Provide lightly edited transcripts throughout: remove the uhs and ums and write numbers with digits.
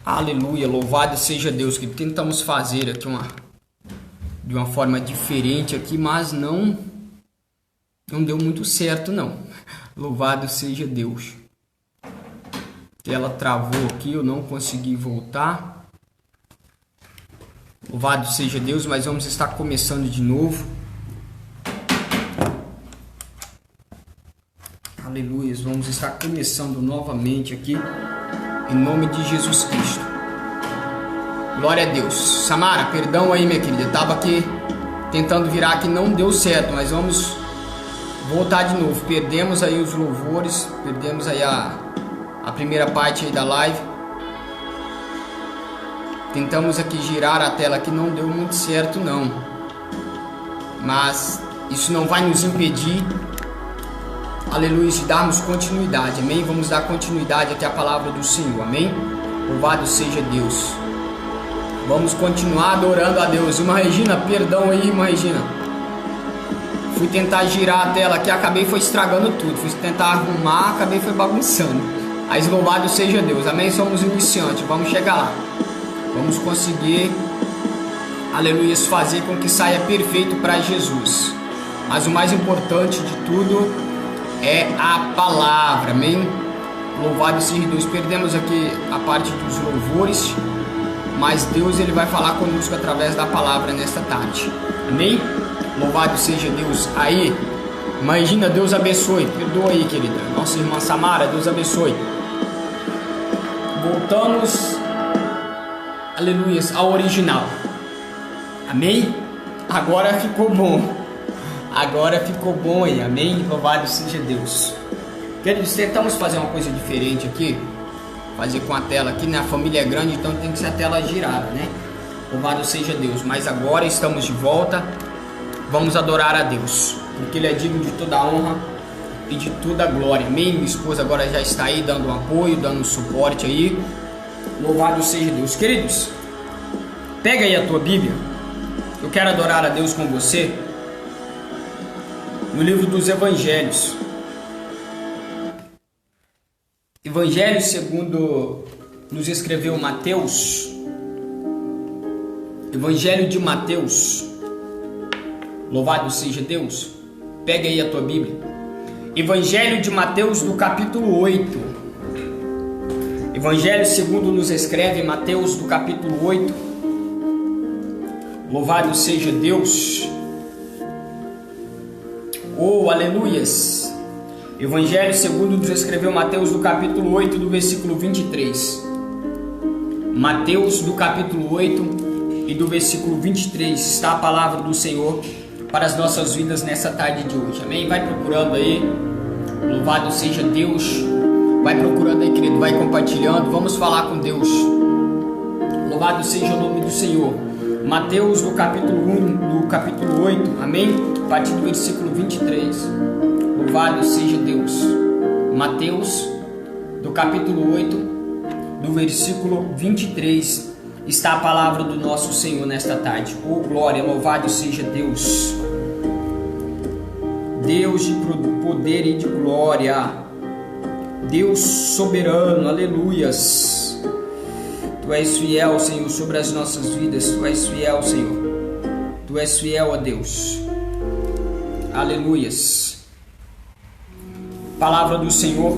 Aleluia, louvado seja Deus, que tentamos fazer aqui de uma forma diferente aqui, mas não deu muito certo não. Louvado seja Deus. Ela travou aqui, eu não consegui voltar. Louvado seja Deus, mas vamos estar começando de novo. Aleluia, vamos estar começando novamente aqui. Em nome de Jesus Cristo. Glória a Deus. Samara, perdão aí, minha querida. Eu estava aqui tentando virar que não deu certo, mas vamos voltar de novo. Perdemos aí os louvores, perdemos aí a primeira parte aí da live. Tentamos aqui girar a tela que não deu muito certo não. Mas isso não vai nos impedir, aleluia, de darmos continuidade, amém? Vamos dar continuidade aqui à palavra do Senhor, amém? Louvado seja Deus. Vamos continuar adorando a Deus. Irmã Regina, perdão aí, irmã Regina. Fui tentar girar a tela aqui, acabei foi estragando tudo. Fui tentar arrumar, acabei foi bagunçando. Mas louvado seja Deus, amém? Somos iniciantes, vamos chegar lá. Vamos conseguir, aleluia, fazer com que saia perfeito para Jesus. Mas o mais importante de tudo é a palavra, amém? Louvado seja Deus. Perdemos aqui a parte dos louvores, mas Deus ele vai falar conosco através da palavra nesta tarde, amém? Louvado seja Deus. Aí, imagina, Deus abençoe. Perdoa aí, querida. Nossa irmã Samara, Deus abençoe. Voltamos, aleluia, ao original, amém? Agora ficou bom. Agora ficou bom aí, amém? Louvado seja Deus. Queridos, tentamos fazer uma coisa diferente aqui. Fazer com a tela aqui, né? A família é grande, então tem que ser a tela girada, né? Louvado seja Deus. Mas agora estamos de volta. Vamos adorar a Deus, porque Ele é digno de toda a honra e de toda a glória, amém? Minha esposa agora já está aí dando um apoio, dando um suporte aí. Louvado seja Deus. Queridos, pega aí a tua Bíblia. Eu quero adorar a Deus com você. No livro dos Evangelhos. Evangelho segundo nos escreveu Mateus. Evangelho de Mateus. Louvado seja Deus. Pega aí a tua Bíblia. Evangelho de Mateus do capítulo 8. Evangelho segundo nos escreve Mateus do capítulo 8. Louvado seja Deus. Oh, aleluias. Evangelho segundo nos escreveu Mateus do capítulo 8, do versículo 23. Mateus do capítulo 8 e do versículo 23 está a palavra do Senhor para as nossas vidas nessa tarde de hoje, amém? Vai procurando aí, louvado seja Deus. Vai procurando aí, querido, vai compartilhando, vamos falar com Deus. Louvado seja o nome do Senhor. Mateus do capítulo 1, do capítulo 8, amém? A partir do versículo 23. Louvado seja Deus. Mateus do capítulo 8, do versículo 23, está a palavra do nosso Senhor nesta tarde. Oh glória, louvado seja Deus. Deus de poder e de glória. Deus soberano, aleluias. Tu és fiel, Senhor, sobre as nossas vidas. Tu és fiel, Senhor. Tu és fiel a Deus. Aleluias. A palavra do Senhor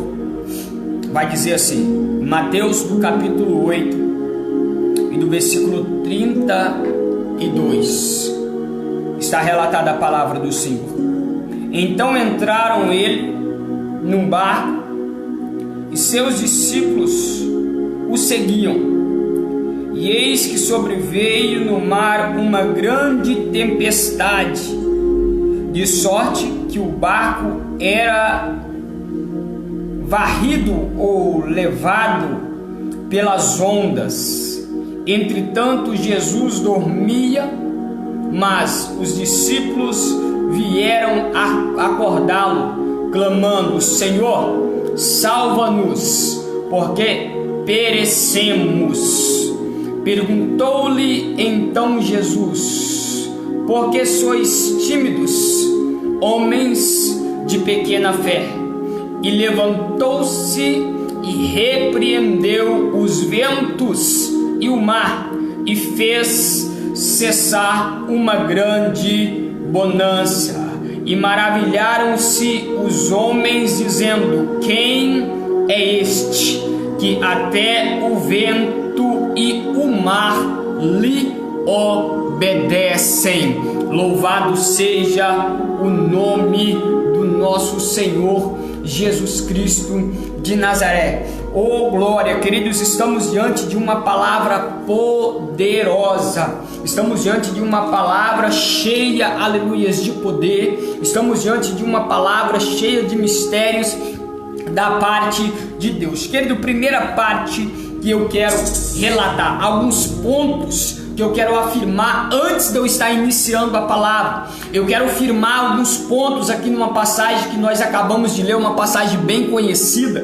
vai dizer assim, Mateus do capítulo 8 e do versículo 32, está relatada a palavra do Senhor. Então entraram ele num barco e seus discípulos o seguiam. E eis que sobreveio no mar uma grande tempestade, de sorte que o barco era varrido ou levado pelas ondas. Entretanto, Jesus dormia, mas os discípulos vieram acordá-lo, clamando: Senhor, salva-nos, porque perecemos. Perguntou-lhe então Jesus: por que sois tímidos, homens de pequena fé? E levantou-se e repreendeu os ventos e o mar, e fez cessar uma grande bonança. E maravilharam-se os homens, dizendo: quem é este que até o vento e o mar lhe obedecem? Louvado seja o nome do nosso Senhor Jesus Cristo de Nazaré. Oh glória, queridos, estamos diante de uma palavra poderosa, estamos diante de uma palavra cheia, aleluias, de poder, estamos diante de uma palavra cheia de mistérios da parte de Deus. Querido, primeira parte que eu quero relatar, alguns pontos que eu quero afirmar antes de eu estar iniciando a palavra. Eu quero afirmar alguns pontos aqui numa passagem que nós acabamos de ler, uma passagem bem conhecida.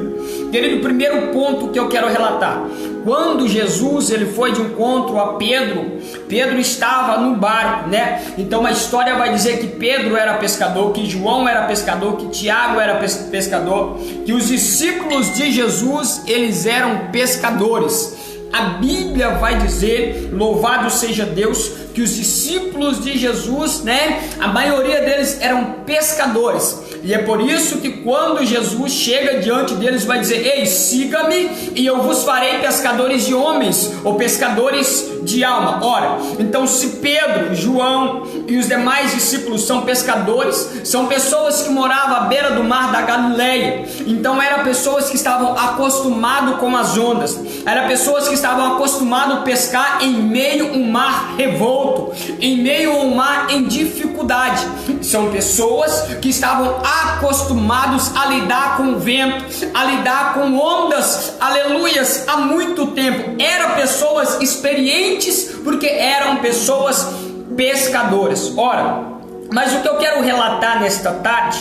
Querido, o primeiro ponto que eu quero relatar: quando Jesus ele foi de encontro a Pedro, Pedro estava no barco, né? Então a história vai dizer que Pedro era pescador, que João era pescador, que Tiago era pescador, que os discípulos de Jesus eles eram pescadores. A Bíblia vai dizer, louvado seja Deus, que os discípulos de Jesus, né, a maioria deles eram pescadores. E é por isso que quando Jesus chega diante deles, vai dizer: ei, siga-me e eu vos farei pescadores de homens, ou pescadores de alma. Ora, então se Pedro, João e os demais discípulos são pescadores, são pessoas que moravam à beira do mar da Galileia, então eram pessoas que estavam acostumadas com as ondas, eram pessoas que estavam acostumadas a pescar em meio a um mar revolto, em meio a um mar em dificuldade. São pessoas que estavam acostumados a lidar com o vento, a lidar com ondas, aleluias, há muito tempo. Eram pessoas experientes porque eram pessoas pescadoras. Ora, mas o que eu quero relatar nesta tarde,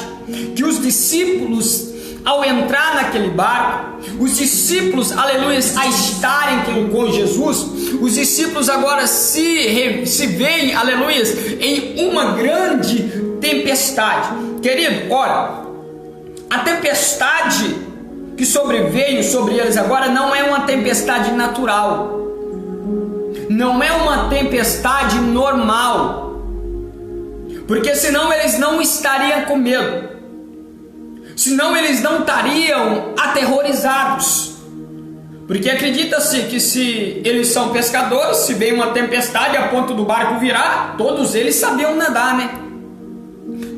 que os discípulos, ao entrar naquele barco, os discípulos, aleluias, a estarem com Jesus, os discípulos agora se veem, aleluias, em uma grande tempestade. Querido, ora, a tempestade que sobreveio sobre eles agora não é uma tempestade natural, não é uma tempestade normal, porque senão eles não estariam com medo, senão eles não estariam aterrorizados, porque acredita-se que se eles são pescadores, se vem uma tempestade a ponto do barco virar, todos eles sabiam nadar, né?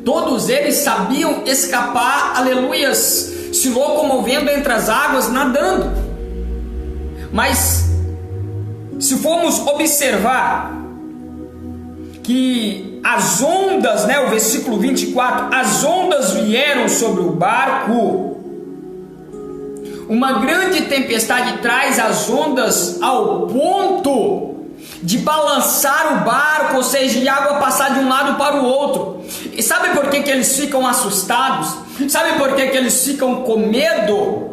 Todos eles sabiam escapar, aleluias, se locomovendo entre as águas, nadando. Mas se formos observar que as ondas, né, o versículo 24, as ondas vieram sobre o barco, uma grande tempestade traz as ondas ao ponto de balançar o barco, ou seja, de água passar de um lado para o outro. E sabe por que eles ficam assustados? Sabe por que eles ficam com medo?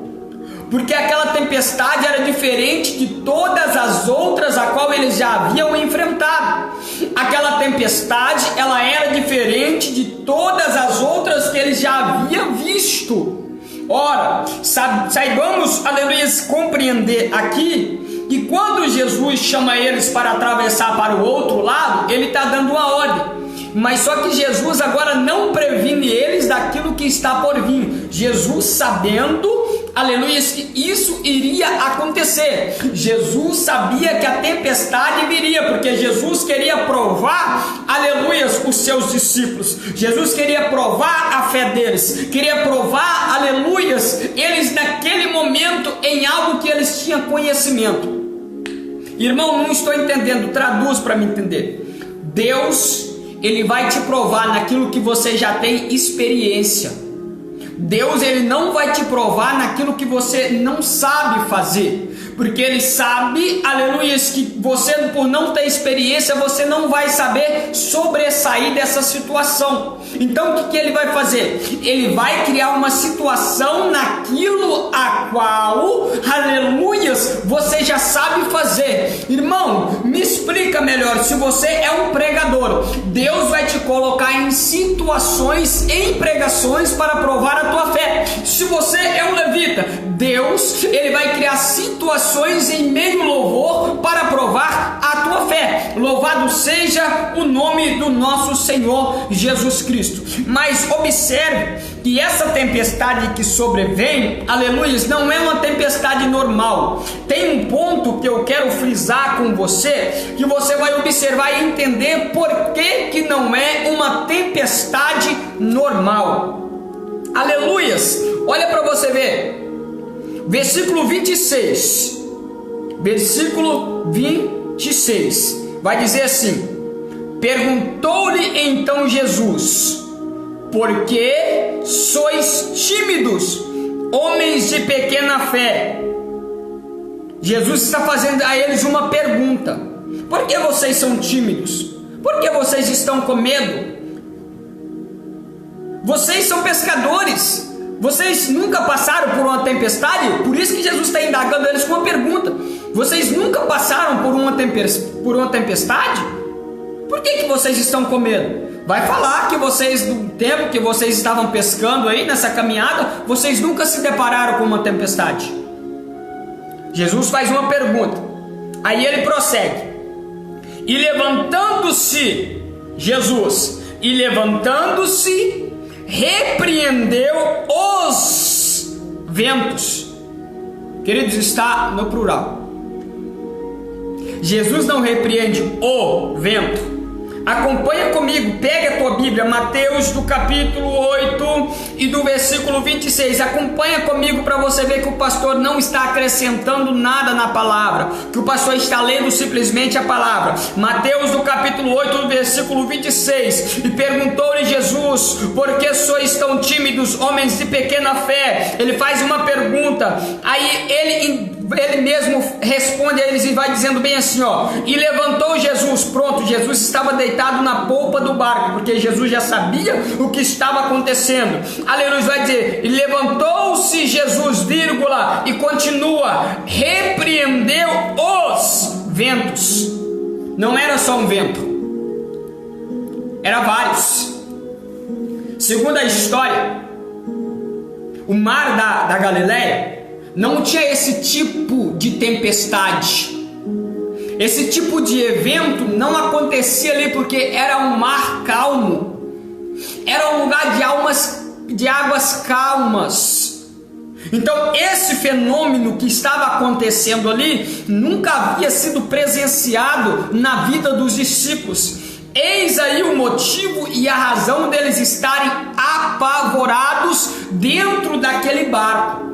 Porque aquela tempestade era diferente de todas as outras a qual eles já haviam enfrentado. Aquela tempestade, ela era diferente de todas as outras que eles já haviam visto. Ora, saibamos, aleluia, compreender aqui que quando Jesus chama eles para atravessar para o outro lado, ele está dando uma ordem. Mas só que Jesus agora não previne eles daquilo que está por vir. Jesus sabendo, aleluia, que isso iria acontecer. Jesus sabia que a tempestade viria, porque Jesus queria provar, aleluia, os seus discípulos. Jesus queria provar a fé deles, queria provar, aleluia, eles naquele momento em algo que eles tinham conhecimento. Irmão, não estou entendendo, traduz para me entender. Deus, ele vai te provar naquilo que você já tem experiência. Deus, ele não vai te provar naquilo que você não sabe fazer, porque ele sabe, aleluia, que você, por não ter experiência, você não vai saber sobressair dessa situação. Então o que ele vai fazer? Ele vai criar uma situação naquilo a qual, aleluia, você já sabe fazer. Irmão, me explica melhor. Se você é um pregador, Deus vai te colocar em situações, em pregações para provar a tua fé. Se você é um levita, Deus, Ele vai criar situações em meio louvor para provar a tua fé. Louvado seja o nome do nosso Senhor Jesus Cristo. Mas observe que essa tempestade que sobrevém, aleluia, não é uma tempestade normal. Tem um ponto que eu quero frisar com você, que você vai observar e entender por que não é uma tempestade normal. Aleluias, olha para você ver, versículo 26, vai dizer assim: perguntou-lhe então Jesus: por que sois tímidos, homens de pequena fé? Jesus está fazendo a eles uma pergunta: por que vocês são tímidos? Por que vocês estão com medo? Vocês são pescadores, vocês nunca passaram por uma tempestade? Por isso que Jesus está indagando eles com uma pergunta: vocês nunca passaram por uma tempestade? Por que vocês estão com medo? Vai falar que vocês, no tempo que vocês estavam pescando aí, nessa caminhada, vocês nunca se depararam com uma tempestade. Jesus faz uma pergunta, aí ele prossegue: e levantando-se, repreendeu os ventos. Queridos, está no plural. Jesus não repreende o vento. Acompanha comigo, pega a tua Bíblia, Mateus do capítulo 8 e do versículo 26. Acompanha comigo para você ver que o pastor não está acrescentando nada na palavra, que o pastor está lendo simplesmente a palavra. Mateus do capítulo 8, do versículo 26. E perguntou-lhe Jesus: por que sois tão tímidos, homens de pequena fé? Ele faz uma pergunta, aí ele mesmo responde a eles e vai dizendo bem assim, ó: e levantou Jesus. Pronto, Jesus estava deitado na polpa do barco, porque Jesus já sabia o que estava acontecendo. Aleluia, vai dizer: e levantou-se Jesus, vírgula, e continua, repreendeu os ventos. Não era só um vento, era vários. Segundo a história, o mar da Galileia não tinha esse tipo de tempestade. Esse tipo de evento não acontecia ali porque era um mar calmo. Era um lugar de águas calmas. Então esse fenômeno que estava acontecendo ali nunca havia sido presenciado na vida dos discípulos. Eis aí o motivo e a razão deles estarem apavorados dentro daquele barco.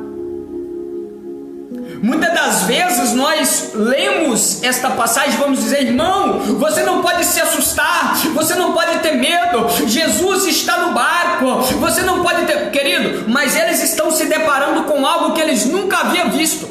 Muitas das vezes nós lemos esta passagem e vamos dizer: irmão, você não pode se assustar, você não pode ter medo, Jesus está no barco, você não pode ter... Querido, mas eles estão se deparando com algo que eles nunca haviam visto.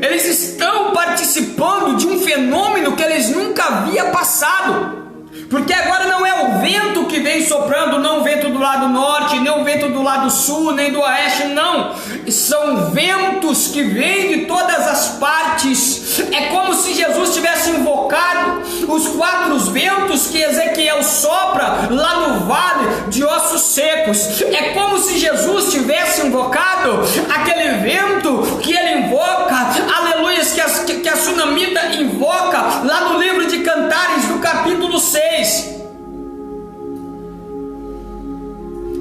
Eles estão participando de um fenômeno que eles nunca haviam passado. Porque agora não é o vento que vem soprando, não o vento do lado norte, nem o vento do lado sul, nem do oeste, não. São ventos que vêm de todas as partes. É como se Jesus tivesse invocado os 4 ventos que Ezequiel sopra lá no vale de ossos secos. É como se Jesus tivesse invocado aquele vento que ele invoca, aleluia, que a Sunamita invoca lá no livro de Cantares, no capítulo 6.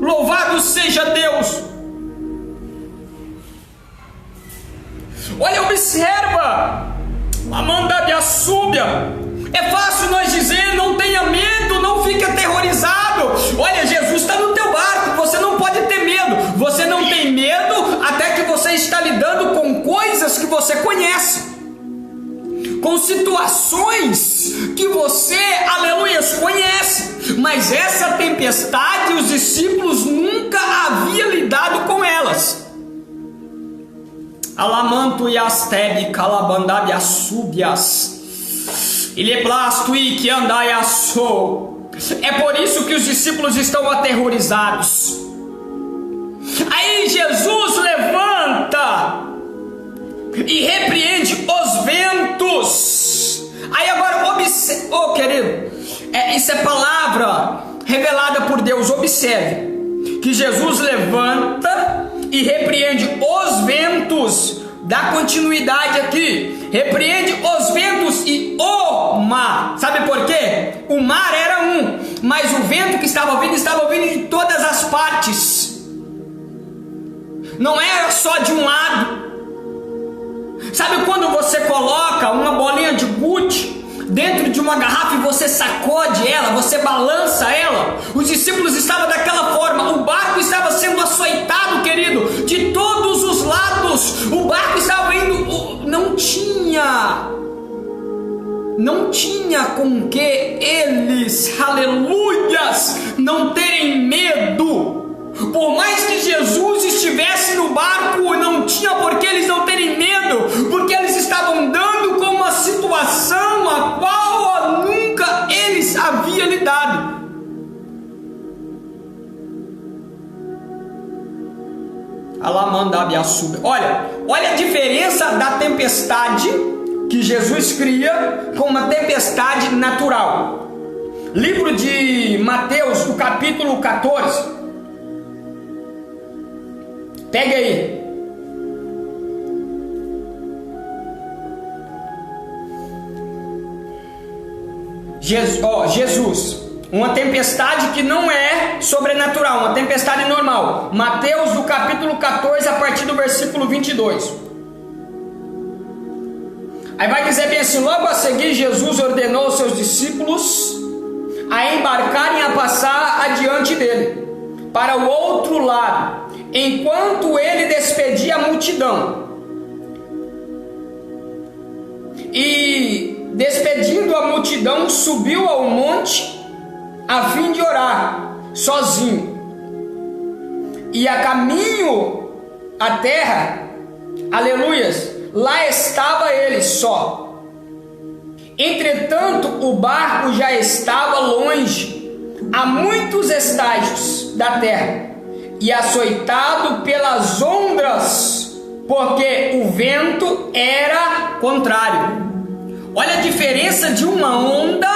Louvado seja Deus. Olha, observa, Amanda de Assúbia. É fácil nós dizer: não tenha medo, não fique aterrorizado. Olha, Jesus está no teu barco, você não pode ter medo. Você não tem medo até que você está lidando com coisas que você conhece, com situações que você, aleluia, conhece. Mas essa tempestade, os discípulos nunca haviam lidado com elas. Alamanto e astebe calabandade assúbias. Ileblasto e que andai assou. É por isso que os discípulos estão aterrorizados. Aí Jesus levanta e repreende os ventos. Aí agora observe, querido, isso é palavra revelada por Deus. Observe que Jesus levanta e repreende os ventos. Dá continuidade aqui. Repreende os ventos e o mar. Sabe por quê? O mar era um, mas o vento que estava vindo de todas as partes. Não era só de um lado. Sabe quando você coloca uma bolinha de gude dentro de uma garrafa e você sacode ela, você balança ela? Os discípulos estavam daquela forma. O barco estava sendo açoitado, querido, de todos os lados. O barco estava indo, não tinha com que eles, aleluias, não terem medo. Por mais que Jesus estivesse no barco, não tinha por que eles não terem medo, porque eles estavam dando com uma situação a qual nunca eles haviam lidado. Olha a diferença da tempestade que Jesus cria com uma tempestade natural. Livro de Mateus, o capítulo 14. Pega aí. Jesus, uma tempestade que não é sobrenatural, uma tempestade normal. Mateus, do capítulo 14, a partir do versículo 22. Aí vai dizer bem assim: logo a seguir Jesus ordenou aos seus discípulos a embarcarem, a passar adiante dele para o outro lado, enquanto ele despedia a multidão. E despedindo a multidão, subiu ao monte a fim de orar sozinho. E a caminho à terra, aleluias, lá estava ele só. Entretanto, o barco já estava longe, a muitos estágios da terra, e açoitado pelas ondas, porque o vento era contrário. Olha a diferença de uma onda,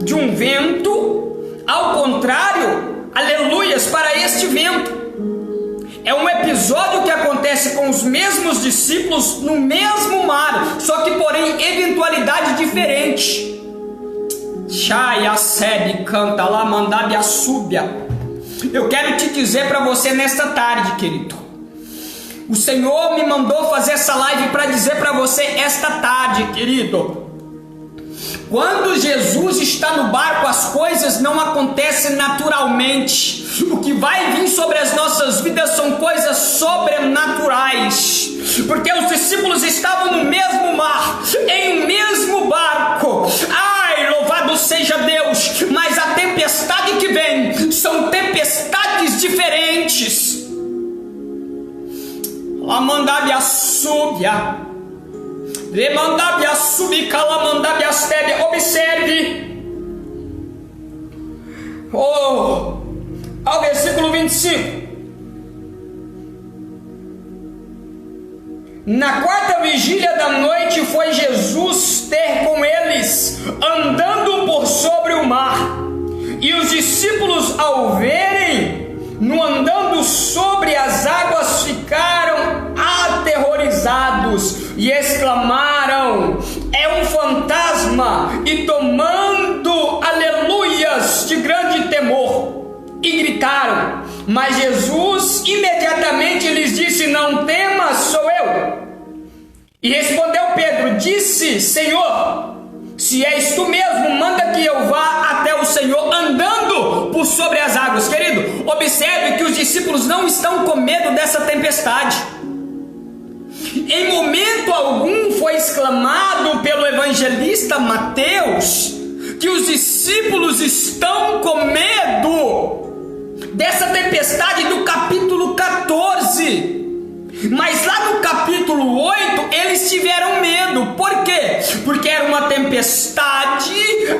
de um vento, ao contrário, aleluias, para este vento. É um episódio que acontece com os mesmos discípulos no mesmo mar, só que porém eventualidade diferente. Chaya sebe canta lá mandabe a súbia. Eu quero te dizer para você nesta tarde, querido, o Senhor me mandou fazer essa live para dizer para você esta tarde, querido, quando Jesus está no barco, as coisas não acontecem naturalmente. O que vai vir sobre as nossas vidas são coisas sobrenaturais, porque os discípulos estavam no mesmo mar, em um mesmo barco. Ai, louvado seja Deus, mas a tempestade que vem são tempestades diferentes. La mandabe a súbia, remandabe a subica, la mandabe a stebe. Observe, ao versículo 25. Na quarta vigília da noite foi Jesus ter com eles, andando por sobre o mar. E os discípulos, ao verem no andando sobre as águas, ficaram aterrorizados e exclamaram: é um fantasma! E tomando aleluias de grande temor, e gritaram. Mas Jesus imediatamente lhes disse: não temas, sou eu. E respondeu Pedro, disse: Senhor, se és tu mesmo, manda que eu vá até o Senhor andando por sobre as águas. Querido, observe que os discípulos não estão com medo dessa tempestade. Em momento algum foi exclamado pelo evangelista Mateus que os discípulos estão com medo dessa tempestade do capítulo 14. Mas lá no capítulo 8 eles tiveram medo. Por quê? Porque era uma tempestade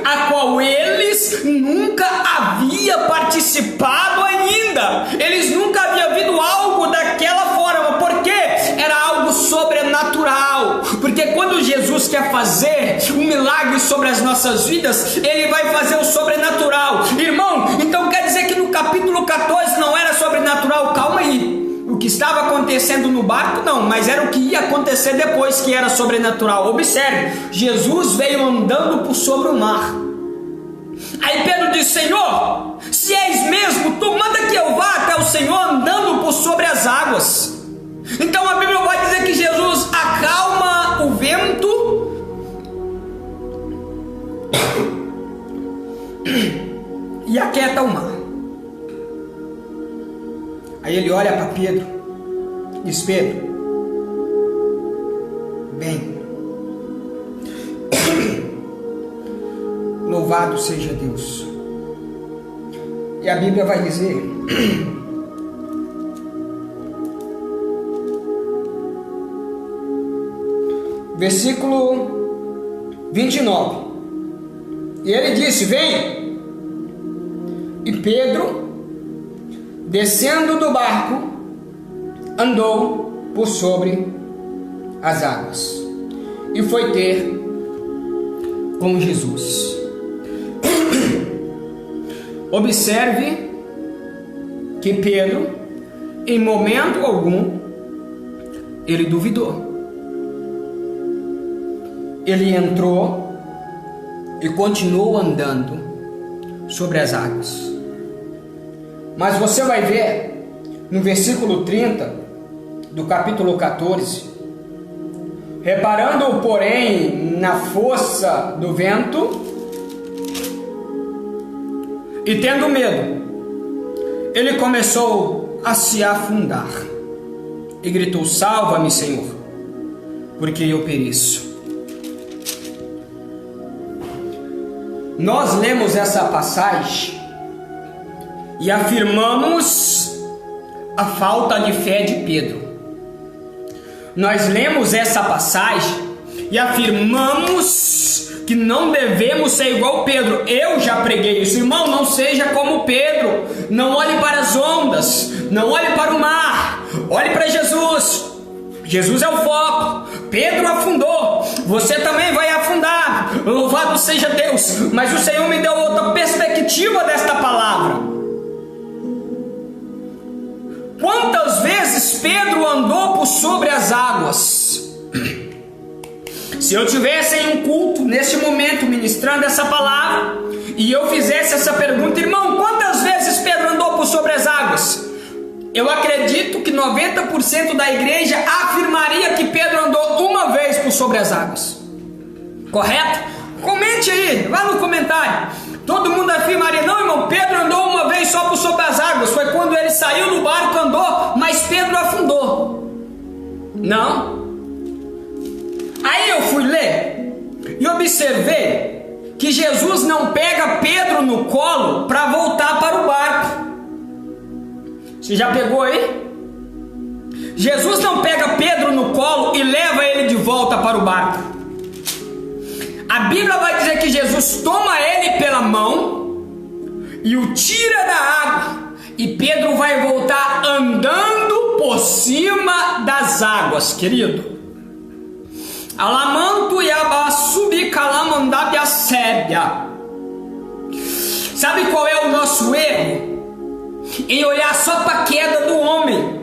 a qual eles nunca haviam participado ainda. Eles nunca haviam visto algo daquela forma. Por quê? Era algo sobrenatural. Porque quando Jesus quer fazer um milagre sobre as nossas vidas, ele vai fazer o sobrenatural. Irmão, então quer dizer que no capítulo 14 não era sobrenatural? Calma aí. O que que estava acontecendo no barco, não, mas era o que ia acontecer depois, que era sobrenatural. Observe, Jesus veio andando por sobre o mar. Aí Pedro disse: Senhor, se és mesmo, tu manda que eu vá até o Senhor andando por sobre as águas. Então a Bíblia vai dizer que Jesus acalma o vento e aquieta o mar. Aí ele olha para Pedro e diz: Pedro, bem, louvado seja Deus. E a Bíblia vai dizer versículo 29, e ele disse: vem. E Pedro, descendo do barco, andou por sobre as águas e foi ter com Jesus. Observe que Pedro, em momento algum, ele duvidou. Ele entrou e continuou andando sobre as águas. Mas você vai ver no versículo 30 do capítulo 14: reparando, porém, na força do vento e tendo medo, ele começou a se afundar e gritou: salva-me, Senhor, porque eu pereço. Nós lemos essa passagem e afirmamos a falta de fé de Pedro. Nós lemos essa passagem e afirmamos que não devemos ser igual Pedro. Eu já preguei isso, irmão. Não seja como Pedro. Não olhe para as ondas, não olhe para o mar, olhe para Jesus. Jesus é o foco. Pedro afundou, você também vai afundar. Louvado seja Deus. Mas o Senhor me deu outra perspectiva desta palavra. Quantas vezes Pedro andou por sobre as águas? Se eu tivesse em um culto neste momento ministrando essa palavra e eu fizesse essa pergunta: irmão, quantas vezes Pedro andou por sobre as águas? Eu acredito que 90% da igreja afirmaria que Pedro andou uma vez por sobre as águas. Correto? Comente aí, vá no comentário. Todo mundo afirmaria: não, irmão, Pedro andou uma vez só por sobre as águas. Foi quando ele saiu do barco, andou, mas Pedro afundou. Não. Aí eu fui ler e observei que Jesus não pega Pedro no colo para voltar para o barco. Você já pegou aí? Jesus não pega Pedro no colo e leva ele de volta para o barco. A Bíblia vai dizer que Jesus toma ele pela mão e o tira da água, e Pedro vai voltar andando por cima das águas, querido. Alamanto e abasubi calamandabia sébia. Sabe qual é o nosso erro? Em olhar só para a queda do homem,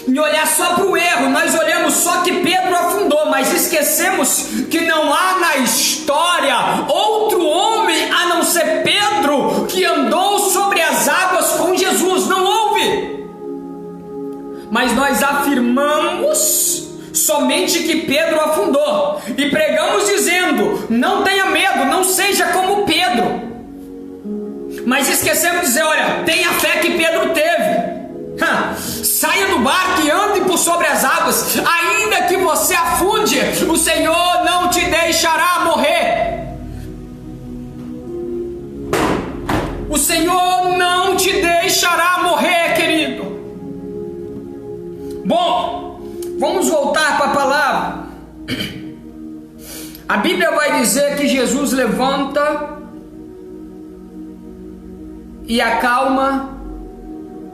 em olhar só para o erro. Nós olhamos só que Pedro afundou, mas esquecemos que não há na história outro homem a não ser Pedro que andou sobre as águas com Jesus. Não houve. Mas nós afirmamos somente que Pedro afundou e pregamos dizendo: não tenha medo, não seja como Pedro. Mas esquecemos de dizer: olha, tenha fé que Pedro teve. Saia do barco e ande por sobre as águas. Ainda que você afunde, o Senhor não te deixará morrer. O Senhor não te deixará morrer, querido. Bom, vamos voltar para a palavra. A Bíblia vai dizer que Jesus levanta e acalma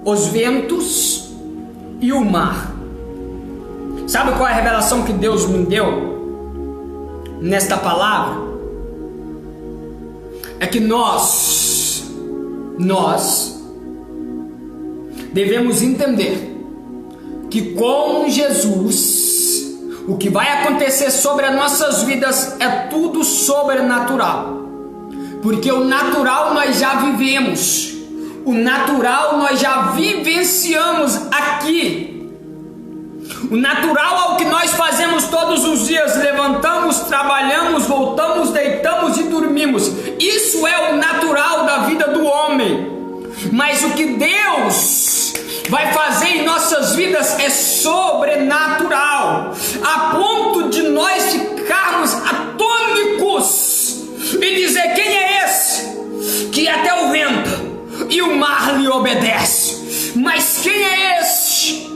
os ventos e o mar. Sabe qual é a revelação que Deus me deu nesta palavra? É que nós devemos entender que com Jesus, o que vai acontecer sobre as nossas vidas é tudo sobrenatural. Porque o natural nós já vivemos, o natural nós já vivenciamos aqui. O natural é o que nós fazemos todos os dias: levantamos, trabalhamos, voltamos, deitamos e dormimos. Isso é o natural da vida do homem. Mas o que Deus vai fazer em nossas vidas é sobrenatural, a ponto de nós ficarmos atônicos e dizer: quem é esse que até o vento e o mar lhe obedece? Mas quem é esse?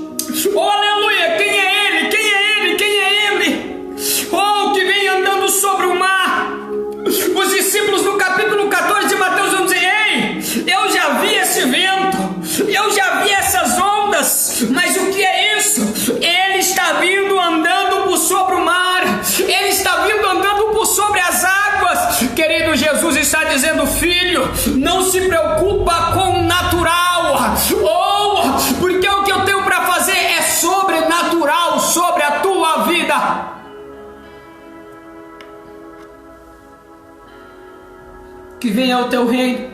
Oh, aleluia! Quem é ele? Quem é ele? Quem é ele? Oh, que vem andando sobre o mar. Os discípulos no capítulo 14 de Mateus vão dizer: ei, eu já vi esse vento, eu já vi essas ondas, mas o que é isso? Ele está vindo andando por sobre o mar, ele está vindo andando por sobre as águas. Querido, Jesus está dizendo: filho, não se preocupa com o natural, porque o que eu tenho para fazer é sobrenatural sobre a tua vida. Que venha o teu reino,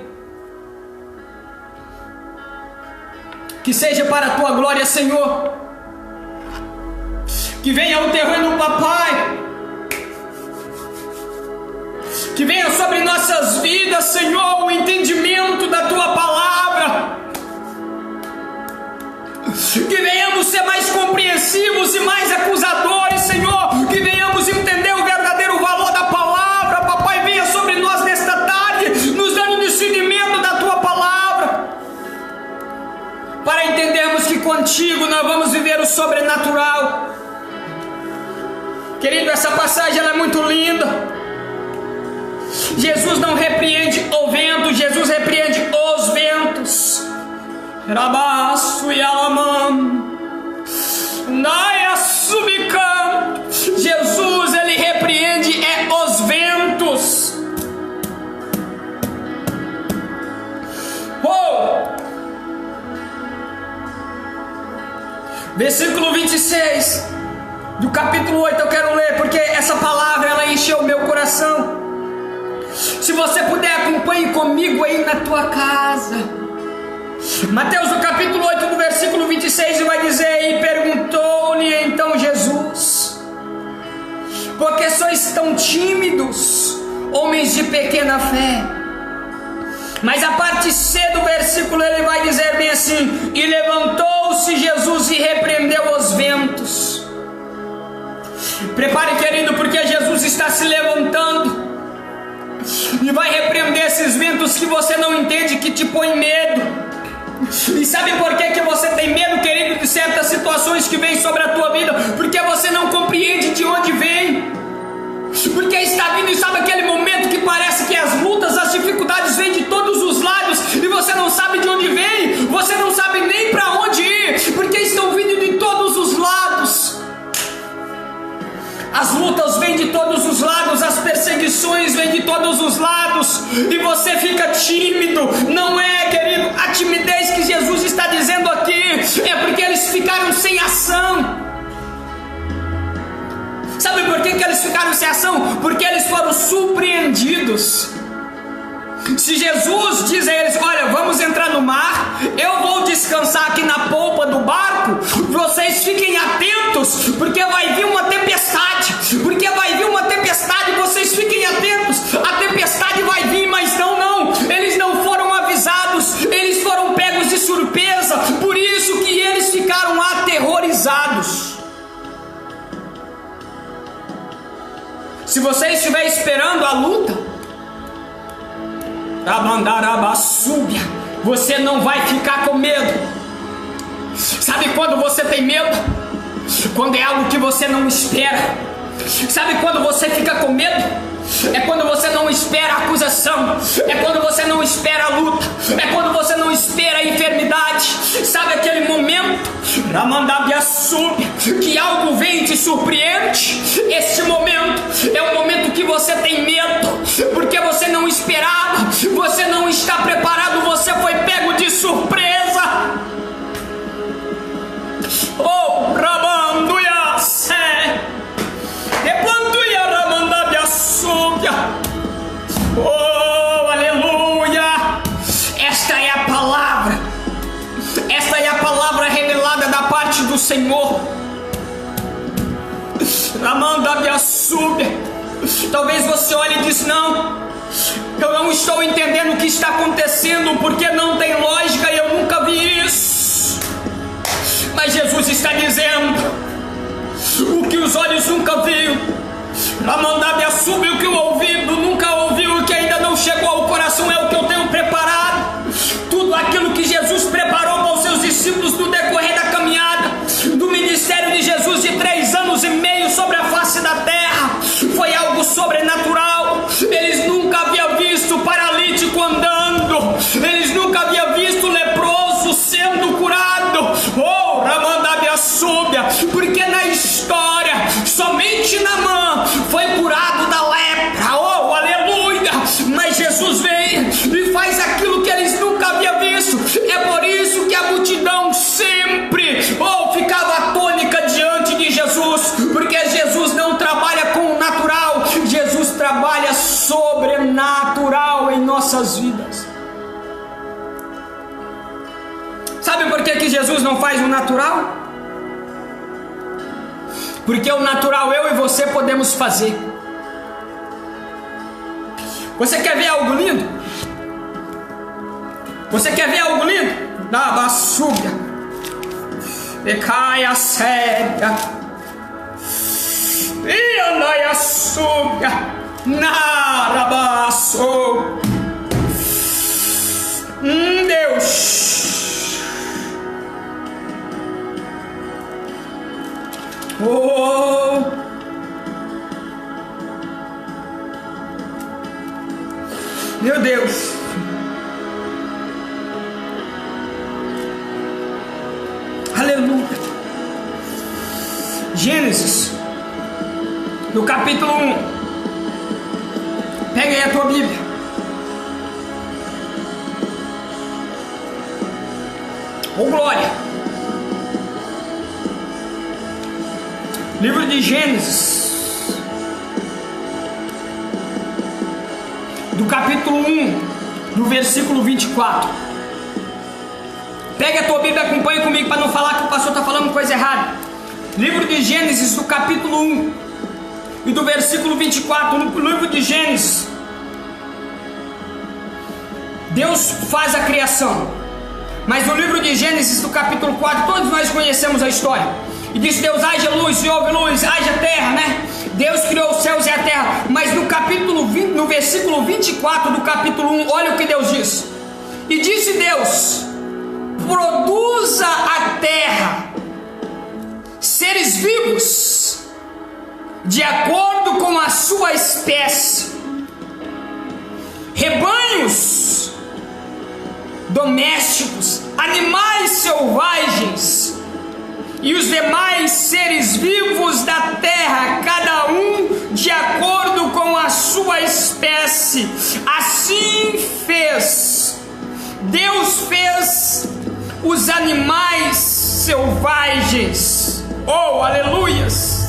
que seja para a tua glória, Senhor. Que venha o teu reino, papai. Que venha sobre nossas vidas, Senhor, o entendimento da tua palavra. Que venhamos ser mais compreensivos e mais acusadores, Senhor. Que venhamos entender o verdadeiro valor da palavra. Papai, venha sobre nós nesta tarde, nos dando discernimento da tua palavra, para entendermos que contigo nós vamos viver o sobrenatural. Querido, essa passagem ela é muito linda. Jesus não repreende o vento, Jesus repreende os ventos. Rabaço e alamam, naia subicam. Jesus ele repreende os ventos. Versículo 26 do capítulo 8 eu quero ler, porque essa palavra ela encheu o meu coração. Se você puder, acompanhe comigo aí na tua casa. Mateus no capítulo 8 do versículo 26 vai dizer: e perguntou-lhe então Jesus: por que sois tão tímidos, homens de pequena fé? Mas a parte C do versículo ele vai dizer bem assim: e levantou-se Jesus e repreendeu os ventos. Prepare, querido, porque Jesus está se levantando e vai repreender esses ventos que você não entende, que te põe medo. E sabe por que você tem medo, querido, de certas situações que vêm sobre a tua vida? Porque você não compreende de onde vem. Porque está vindo, e sabe aquele momento que parece que as lutas, as dificuldades vêm de todos os lados e você não sabe de onde vem, você não sabe nem para onde ir, porque estão vindo de todos os lados. As lutas vêm de todos os lados, as perseguições vêm de todos os lados, e você fica tímido. Não é, querido, a timidez que Jesus está dizendo aqui, é porque eles ficaram sem ação. Sabe por que eles ficaram sem ação? Porque eles foram surpreendidos. Se Jesus diz a eles: olha, vamos entrar no mar, eu vou descansar aqui na polpa do barco, vocês fiquem atentos, porque vai vir uma tempestade, vocês fiquem atentos, a tempestade vai vir. Mas não, eles não foram avisados, eles foram pegos de surpresa, por isso que eles ficaram aterrorizados. Se você estiver esperando a luta, você não vai ficar com medo. Sabe quando você tem medo? Quando é algo que você não espera. Sabe quando você fica com medo? É quando você não espera a acusação, é quando você não espera a luta, é quando você não espera a enfermidade. Sabe aquele momento que algo vem e te surpreende? Este momento é o momento que você tem medo, porque você não esperava, você não está preparado, você foi pego de surpresa. Talvez você olhe e diz: não, eu não estou entendendo o que está acontecendo, porque não tem lógica e eu nunca vi isso. Mas Jesus está dizendo: o que os olhos nunca viram, o que o ouvido nunca ouviu, o que ainda não chegou ao coração, é o que eu tenho preparado. Tudo aquilo que Jesus preparou para os seus discípulos no decorrer da caminhada, do ministério de Jesus de 3 anos e meio sobre a face da terra, foi algo sobrenatural. Eles nunca haviam visto paralítico andando, eles nunca haviam visto leproso sendo curado. Oh, Ramandábia Súbia, porque na história, somente Naamã foi curado da lepra. Oh, aleluia! Mas Jesus vem e faz aquilo que eles nunca haviam visto. É por isso que a multidão sempre ficava atônica diante de Jesus, porque Jesus não trabalha com o natural, Jesus trabalha sobrenatural em nossas vidas. Sabe por que Jesus não faz o natural? Porque o natural eu e você podemos fazer. Você quer ver algo lindo? Você quer ver algo lindo? Na baçúbia, e cai a cega, e andai a súbia, na rabaço. Deus, oh, meu Deus. Aleluia. Gênesis, no capítulo 1. Pega aí a tua Bíblia. Oh, glória. Livro de Gênesis, do capítulo 1, do versículo 24. Pega a tua Bíblia e acompanha comigo para não falar que o pastor está falando coisa errada. Livro de Gênesis, do capítulo 1 e do versículo 24. No livro de Gênesis, Deus faz a criação. Mas no livro de Gênesis, do capítulo 4, todos nós conhecemos a história. E diz Deus: haja luz, e houve luz, haja terra, né? Deus criou os céus e a terra. Mas no capítulo 20, no versículo 24 do capítulo 1, olha o que Deus diz. E disse Deus: produza a terra seres vivos de acordo com a sua espécie, rebanhos domésticos, animais selvagens e os demais seres vivos da terra, cada um de acordo com a sua espécie. Assim fez. Deus fez os animais selvagens. Oh, aleluias!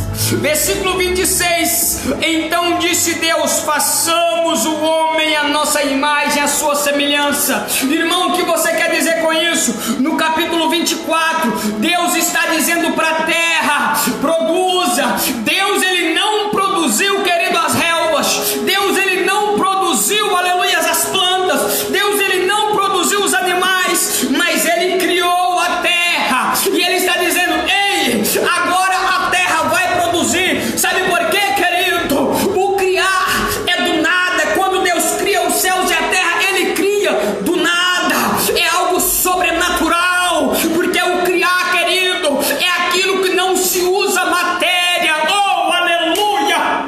Versículo 26. Então disse Deus: façamos o homem à nossa imagem, à sua semelhança. Irmão, o que você quer dizer com isso? No capítulo 24, Deus está dizendo para a terra: produza. Deus, ele não produziu, querido, as relvas. Deus, ele não produziu, aleluias, as plantas. Deus, ele não produziu os animais, mas ele criou a terra. E ele está dizendo: ei, agora a terra vai produzir. Sabe por quê, querido? O criar é do nada. Quando Deus cria os céus e a terra, ele cria do nada. É algo sobrenatural, porque o criar, querido, é aquilo que não se usa matéria. Oh, aleluia!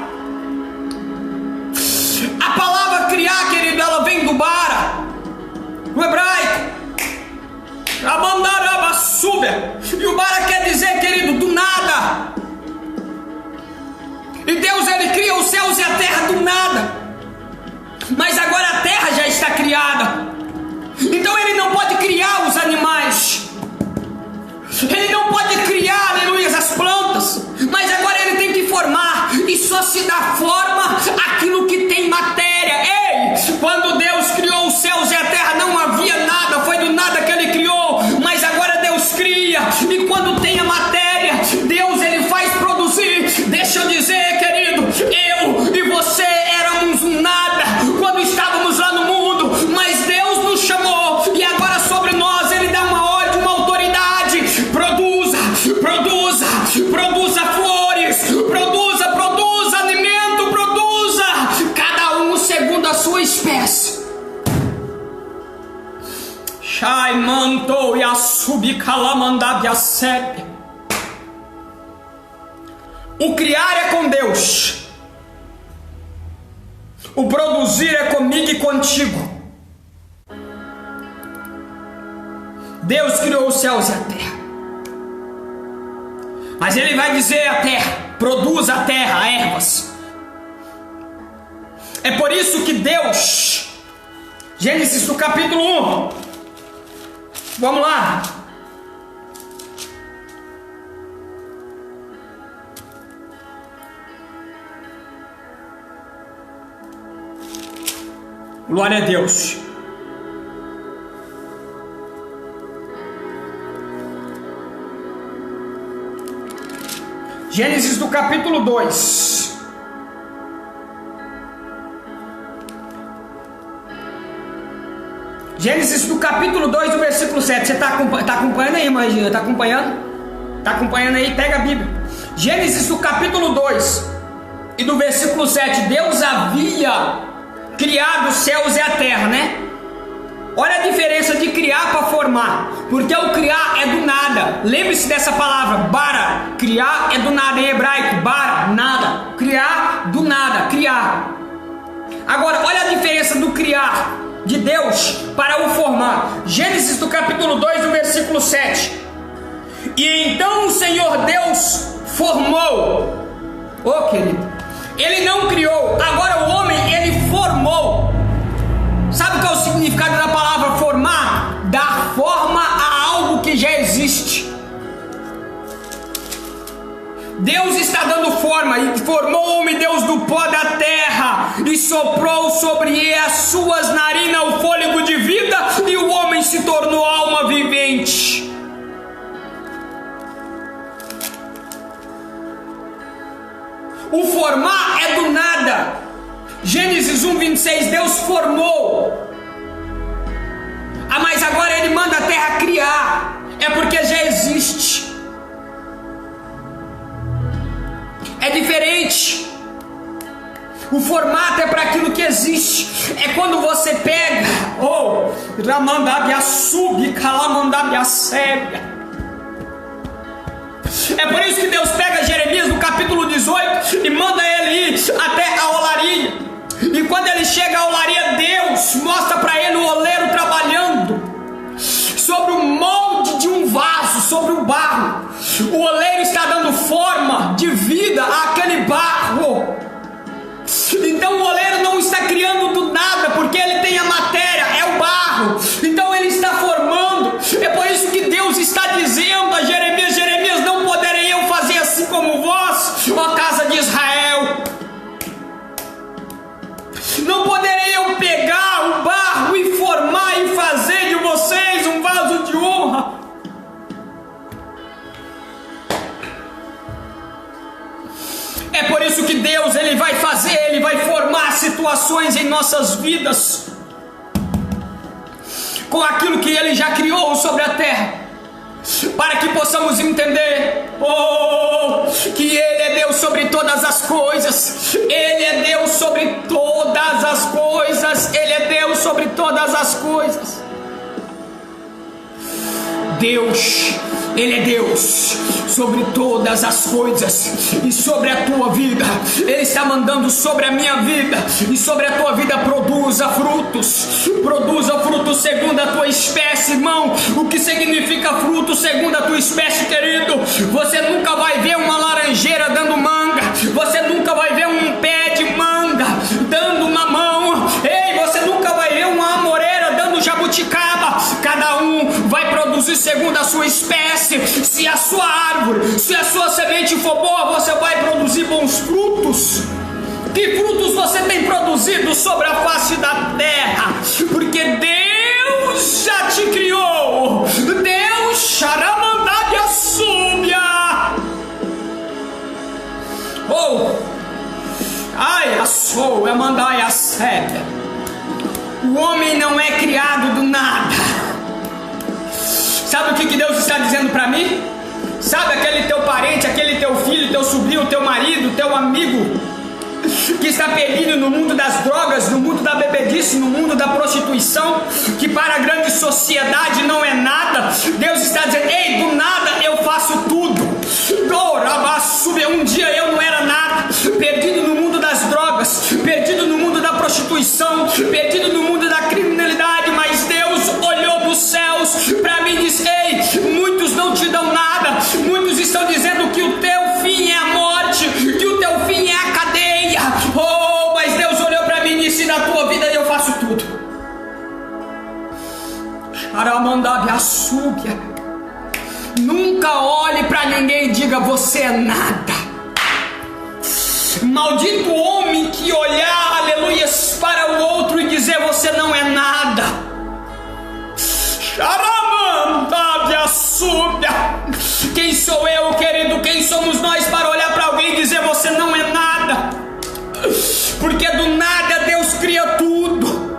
A palavra criar, querido, ela vem do bara, no hebraico, e o bara quer dizer, querido, do nada. E Deus, ele cria os céus e a terra do nada. Mas agora a terra já está criada. Então ele não pode criar os animais. Ele não pode criar, aleluia, as plantas. Mas agora ele tem que formar. E só se dá forma aquilo que tem matéria. Ei, quando Deus criou os céus e a terra, não havia nada. Foi do nada que ele criou. Mas agora Deus cria. E quando tem a matéria, Deus, ele faz produzir. Deixa eu dizer, querido, Shai mantou e a subcalamandab a sebe. O criar é com Deus. O produzir é comigo e contigo. Deus criou os céus e a terra. Mas Ele vai dizer à terra: produza a terra ervas. É por isso que Deus, Gênesis do capítulo 1, vamos lá. Glória a Deus. Gênesis do capítulo 2. Gênesis do capítulo 2, do versículo 7. Você está acompanhando aí, Magina? Está acompanhando? Está acompanhando aí? Pega a Bíblia. Gênesis do capítulo 2 e do versículo 7. Deus havia criado os céus e a terra, né? Olha a diferença de criar para formar. Porque o criar é do nada. Lembre-se dessa palavra, bara. Criar é do nada em hebraico. Bara, nada. Criar, do nada. Criar. Agora, olha a diferença do criar de Deus para o formar. Gênesis do capítulo 2, do versículo 7. E então o Senhor Deus formou. Ô querido, Ele não criou. Agora o homem, ele formou. Sabe qual é o significado da palavra formar? Dar forma a algo que já existe. Deus está dando forma, e formou o homem Deus do pó da terra, e soprou sobre as suas narinas o fôlego de vida, e o homem se tornou alma vivente. O formar é do nada. Gênesis 1:26, Deus formou. Mas agora Ele manda a terra criar. É porque já existe. É diferente. O formato é para aquilo que existe. É quando você pega, Ramandabia sub, Calamandabia sébia. É por isso que Deus pega Jeremias no capítulo 18 e manda ele ir até a olaria. E quando ele chega à olaria, Deus mostra para ele o oleiro trabalhando sobre o molde de um vaso, sobre o barro. O oleiro está dando forma de vida àquele barro. Então o oleiro não está criando do nada, porque ele tem a matéria, é o barro. Então ele está formando. É por isso que Deus está dizendo a Jeremias: Jeremias, não poderei eu fazer assim como vós, ó casa de Israel? Não poderei eu pegar o barro e formar e fazer de vocês um vaso de honra? É por isso que Deus, Ele vai fazer, Ele vai formar situações em nossas vidas com aquilo que Ele já criou sobre a terra, para que possamos entender que Ele é Deus sobre todas as coisas. Ele é Deus sobre todas as coisas. Ele é Deus sobre todas as coisas. Deus, Ele é Deus sobre todas as coisas e sobre a tua vida. Ele está mandando sobre a minha vida e sobre a tua vida. Produza frutos segundo a tua espécie, irmão. O que significa fruto segundo a tua espécie, querido? Você nunca vai ver uma laranjeira dando manga. Você nunca vai ver um pé de manga dando mamão. Você nunca vai ver uma amoreira dando jabuticaba. Cada um vai produzir segundo a sua espécie. Se a sua árvore, se a sua semente for boa, você vai produzir bons frutos. Que frutos você tem produzido sobre a face da terra? Porque Deus já te criou. Deus charamandabia súbia. A sou, é mandar a sebe. O homem não é criado do nada. Sabe o que Deus está dizendo para mim? Sabe aquele teu parente, aquele teu filho, teu sobrinho, teu marido, teu amigo, que está perdido no mundo das drogas, no mundo da bebedice, no mundo da prostituição, que para a grande sociedade não é nada. Deus está dizendo: ei, do nada eu faço tudo. Um dia eu não era nada, perdido no mundo das drogas, perdido no mundo da prostituição, perdido no mundo da criminalidade, mas Deus olhou dos céus para mim e disse: ei, muitos não te dão nada, muitos estão dizendo que o teu fim é a morte, que o teu fim é a cadeia. Oh, mas Deus olhou para mim e disse: na tua vida eu faço tudo. Nunca olhe para ninguém e diga: você é nada. Maldito homem que olhar, aleluia, para o outro e dizer: você não é nada. Quem sou eu, querido? Quem somos nós para olhar para alguém e dizer: você não é nada? Porque do nada Deus cria tudo.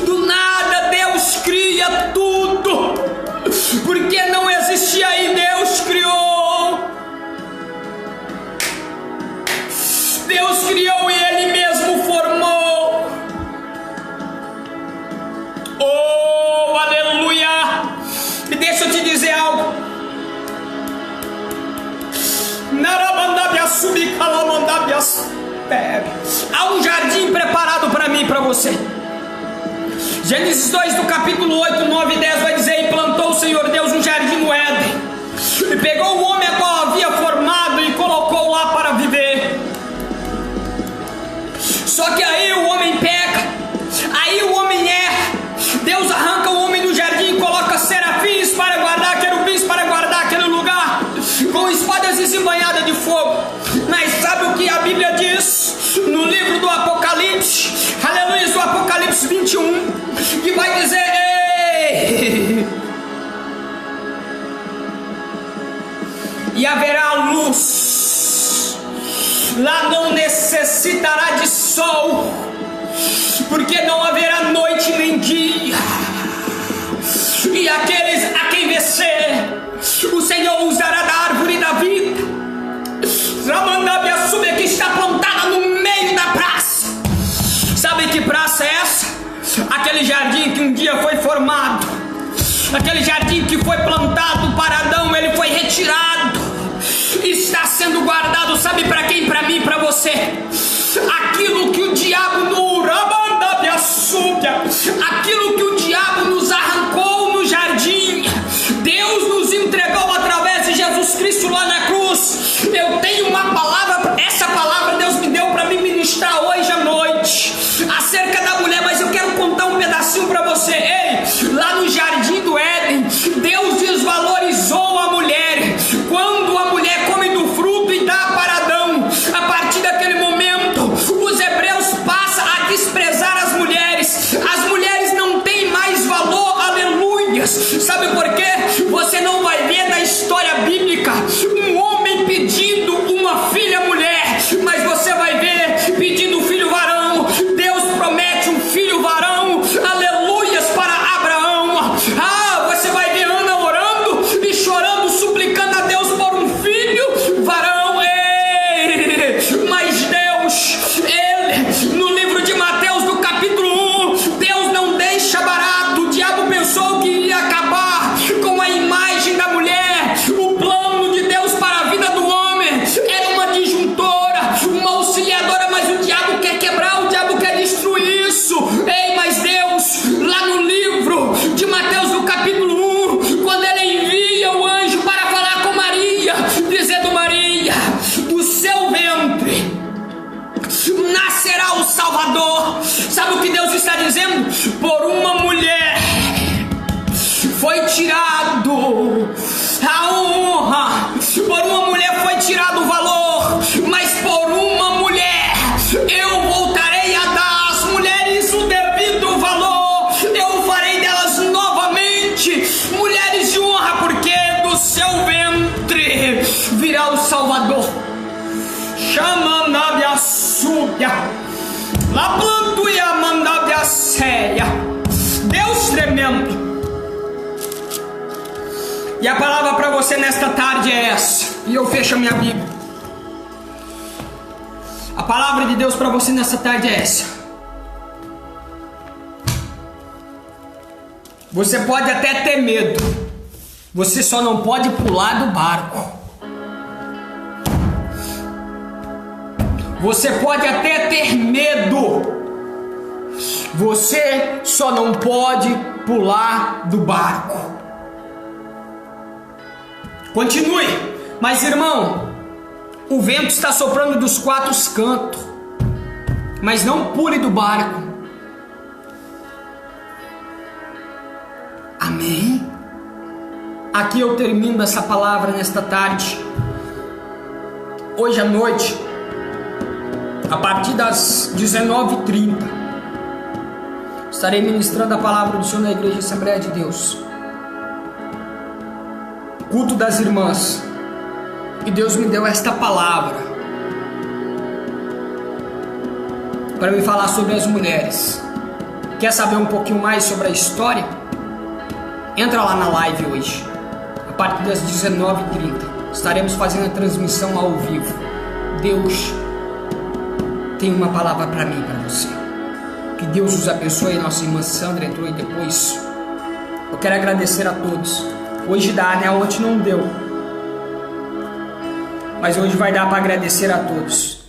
Do nada Deus cria tudo. Porque não existia e Deus criou. Deus criou e Ele mesmo formou. Oh, aleluia! E deixa eu te dizer algo. Há um jardim preparado para mim e para você. Gênesis 2, do capítulo 8, 9 e 10 vai dizer: e plantou o Senhor Deus um jardim no Éden, e pegou o homem a qual havia formado e colocou lá para viver. Só que aí o homem peca, aí o homem erra. Deus arranca o homem do jardim e coloca serafins para guardar, querubins para guardar aquele lugar, com espadas desembanhadas de fogo. Mas sabe o que a Bíblia diz no livro do Apocalipse? Aleluia, do Apocalipse 21, que vai dizer: ei, e haverá luz, lá não necessitará de sol, porque não haverá noite nem dia, e aqueles a quem vencer, o Senhor os dará da árvore da vida, que está plantada no meio da praça. Sabe que praça é essa? Aquele jardim que um dia foi formado, aquele jardim que foi plantado para Adão, ele foi retirado, está sendo guardado. Sabe para quem? Para mim e para você. Aquilo que o diabo aquilo que o diabo nos arrancou no jardim, Deus nos entregou através de Jesus Cristo lá na cruz. Eu tenho uma palavra, essa palavra Deus me deu para me ministrar hoje à noite acerca da mulher, mas eu quero contar um pedacinho para você. Ei, lá no jardim do Éden, Deus desvalorizou a mulher. Quando a mulher come do fruto e dá para Adão, a partir daquele momento os hebreus passam a desprezar as mulheres. As mulheres não têm mais valor, aleluias. Sabe por quê? Você não vai ver na história bíblica um homem pedindo uma filha mulher, mas você vai ver pedindo um filho varão. Deus promete um filho varão, aleluias, para Abraão. Você vai ver Ana orando e chorando, suplicando a Deus por um filho varão. Mas Deus, Ele, no livro de Mateus, do capítulo 1, Deus não deixa barato. O diabo pensou que iria acabar com a imagem da mulher. O plano de Deus para a vida do homem era uma disjuntora, uma auxiliadora, mas o diabo quer quebrar, o diabo quer destruir isso. Mas Deus, lá no livro de Mateus, no capítulo 1, quando Ele envia o anjo para falar com Maria, dizendo: Maria, do seu ventre nascerá o Salvador. Sabe o que Deus está dizendo? Por uma mulher foi tirado a honra, por uma mulher foi tirado o valor, mas por uma mulher eu voltarei a dar às mulheres o devido valor. Eu farei delas novamente mulheres de honra, porque do seu ventre virá o Salvador. Chama Nábia Súbia, lá planto e a Mandábia Séria. Deus tremendo. E a palavra para você nesta tarde é essa, e eu fecho a minha Bíblia. A palavra de Deus para você nessa tarde é essa. Você pode até ter medo, você só não pode pular do barco. Você pode até ter medo, você só não pode pular do barco. Continue, mas irmão, o vento está soprando dos quatro cantos, mas não pule do barco. Amém? Aqui eu termino essa palavra nesta tarde. Hoje à noite, a partir das 19h30, estarei ministrando a palavra do Senhor na Igreja Assembleia de Deus, culto das irmãs. E Deus me deu esta palavra para me falar sobre as mulheres. Quer saber um pouquinho mais sobre a história? Entra lá na live hoje, a partir das 19h30. Estaremos fazendo a transmissão ao vivo. Deus tem uma palavra para mim e para você. Que Deus os abençoe. Nossa irmã Sandra entrou aí depois. Eu quero agradecer a todos. Hoje dá, né? Ontem não deu, mas hoje vai dar para agradecer a todos.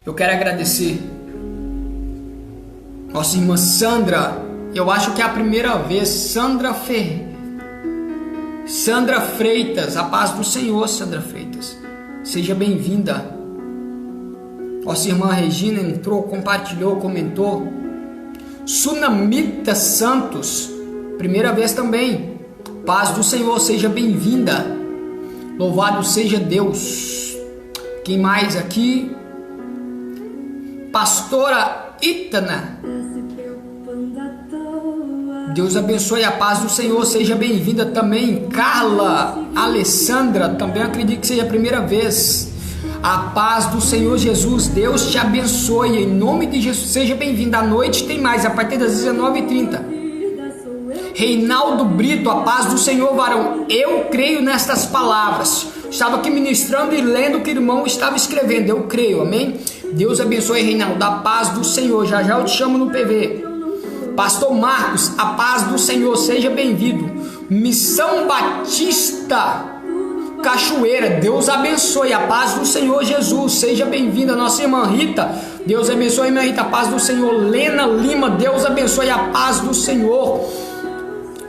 Eu quero agradecer nossa irmã Sandra. Eu acho que é a primeira vez. Sandra Freitas. A paz do Senhor, Sandra Freitas. Seja bem-vinda. Nossa irmã Regina entrou, compartilhou, comentou. Sunamita Santos, primeira vez também. Paz do Senhor, seja bem-vinda. Louvado seja Deus. Quem mais aqui? Pastora Itana. Deus abençoe, a paz do Senhor, seja bem-vinda também. Carla Alessandra, também acredito que seja a primeira vez. A paz do Senhor Jesus, Deus te abençoe, em nome de Jesus, seja bem-vinda. À noite tem mais, a partir das 19h30. Reinaldo Brito, a paz do Senhor, varão. Eu creio nestas palavras. Estava aqui ministrando e lendo o que o irmão estava escrevendo. Eu creio, amém? Deus abençoe, Reinaldo, a paz do Senhor. Já já eu te chamo no PV. Pastor Marcos, a paz do Senhor, seja bem-vindo. Missão Batista Cachoeira, Deus abençoe, a paz do Senhor Jesus, seja bem-vinda. Nossa irmã Rita, Deus abençoe, minha Rita, a paz do Senhor. Lena Lima, Deus abençoe, a paz do Senhor.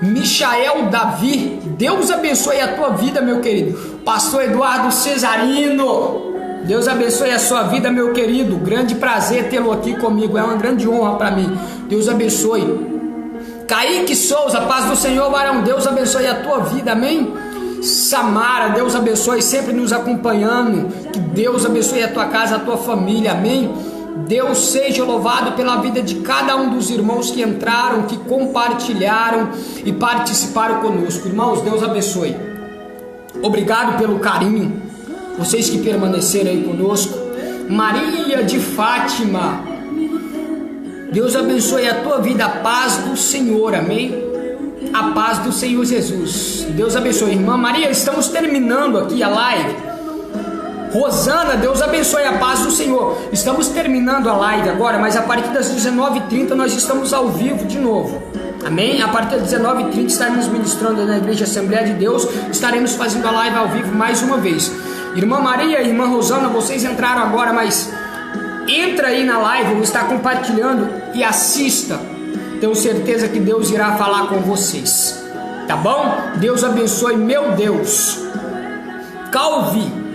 Michael Davi, Deus abençoe a tua vida, meu querido. Pastor Eduardo Cesarino, Deus abençoe a sua vida, meu querido. Grande prazer tê-lo aqui comigo, é uma grande honra para mim. Deus abençoe. Kaique Souza, paz do Senhor, varão. Deus abençoe a tua vida, amém? Samara, Deus abençoe, sempre nos acompanhando. Que Deus abençoe a tua casa, a tua família, amém? Deus seja louvado pela vida de cada um dos irmãos que entraram, que compartilharam e participaram conosco. Irmãos, Deus abençoe. Obrigado pelo carinho, vocês que permaneceram aí conosco. Maria de Fátima, Deus abençoe a tua vida, a paz do Senhor, amém? A paz do Senhor Jesus. Deus abençoe, irmã Maria. Estamos terminando aqui a live. Rosana, Deus abençoe, a paz do Senhor. Estamos terminando a live agora, mas a partir das 19h30 nós estamos ao vivo de novo. Amém? A partir das 19h30 estaremos ministrando na Igreja Assembleia de Deus. Estaremos fazendo a live ao vivo mais uma vez. Irmã Maria e irmã Rosana, vocês entraram agora, mas entra aí na live, vou estar compartilhando e assista. Tenho certeza que Deus irá falar com vocês. Tá bom? Deus abençoe, meu Deus. Calvi,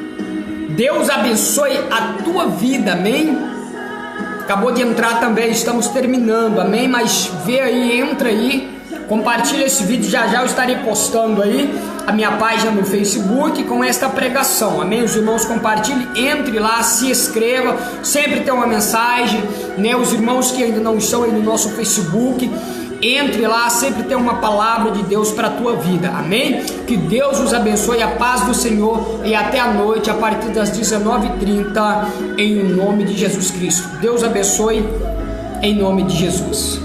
Deus abençoe a tua vida, amém? Acabou de entrar também, estamos terminando, amém? Mas vê aí, entra aí, compartilha esse vídeo, já já eu estarei postando aí a minha página no Facebook com esta pregação, amém? Os irmãos compartilhem, entre lá, se inscreva, sempre tem uma mensagem, né? Os irmãos que ainda não estão aí no nosso Facebook, entre lá, sempre tem uma palavra de Deus para a tua vida, amém? Que Deus os abençoe, a paz do Senhor, e até a noite, a partir das 19h30, em nome de Jesus Cristo. Deus abençoe, em nome de Jesus.